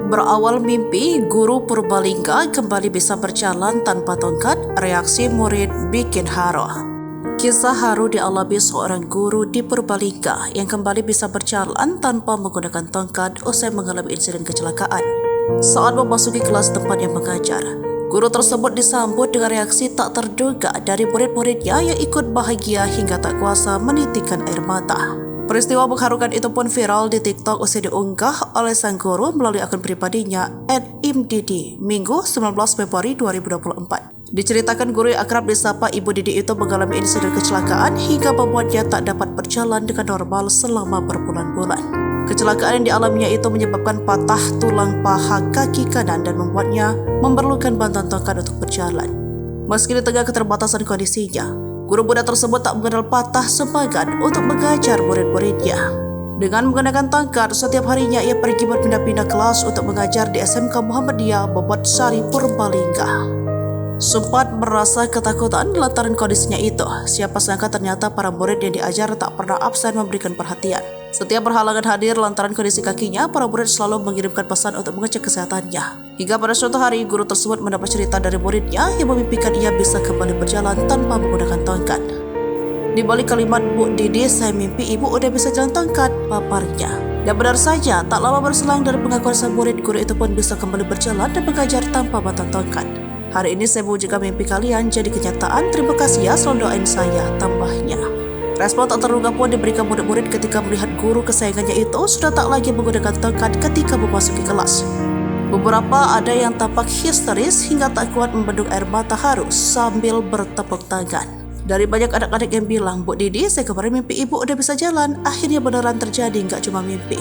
Berawal mimpi, guru Purbalingga kembali bisa berjalan tanpa tongkat, reaksi murid bikin haru. Kisah haru dialami seorang guru di Purbalingga yang kembali bisa berjalan tanpa menggunakan tongkat usai mengalami insiden kecelakaan. Saat memasuki kelas tempat yang mengajar, guru tersebut disambut dengan reaksi tak terduga dari murid-muridnya yang ikut bahagia hingga tak kuasa menitikkan air mata. Peristiwa mengharukan itu pun viral di TikTok usai diunggah oleh sang guru melalui akun pribadinya @imdidi Minggu 19 Februari 2024. Diceritakan guru yang akrab disapa Ibu Didi itu mengalami insiden kecelakaan hingga membuatnya tak dapat berjalan dengan normal selama berbulan-bulan. Kecelakaan yang dialaminya itu menyebabkan patah tulang paha kaki kanan dan membuatnya memerlukan bantuan tongkat untuk berjalan. Meski di tengah keterbatasan kondisinya, guru muda tersebut tak mengenal patah semangat untuk mengajar murid-muridnya. Dengan menggunakan tongkat, setiap harinya ia pergi berpindah-pindah kelas untuk mengajar di SMK Muhammadiyah Bobot Sari Purbalingga. Sempat merasa ketakutan lantaran kondisinya itu, siapa sangka ternyata para murid yang diajar tak pernah absen memberikan perhatian. Setiap berhalangan hadir lantaran kondisi kakinya, para murid selalu mengirimkan pesan untuk mengecek kesehatannya. Hingga pada suatu hari, guru tersebut mendapat cerita dari muridnya yang memimpikan ia bisa kembali berjalan tanpa menggunakan tongkat. Di balik kalimat "Bu Didi, saya mimpi ibu udah bisa jalan tongkat," paparnya. Dan benar saja, tak lama berselang dari pengakuan sang murid, guru itu pun bisa kembali berjalan dan mengajar tanpa bantuan tongkat. "Hari ini saya mewujudkan mimpi kalian jadi kenyataan. Terima kasih ya, selalu doain saya," tambahnya. Respon tak terduga pun diberikan murid-murid ketika melihat guru kesayangannya itu sudah tak lagi menggunakan tongkat ketika memasuki kelas. Beberapa ada yang tampak histeris hingga tak kuat membendung air mata haru sambil bertepuk tangan. Dari banyak anak-anak yang bilang, "Bu Didi, saya kemarin mimpi ibu udah bisa jalan. Akhirnya beneran terjadi, nggak cuma mimpi."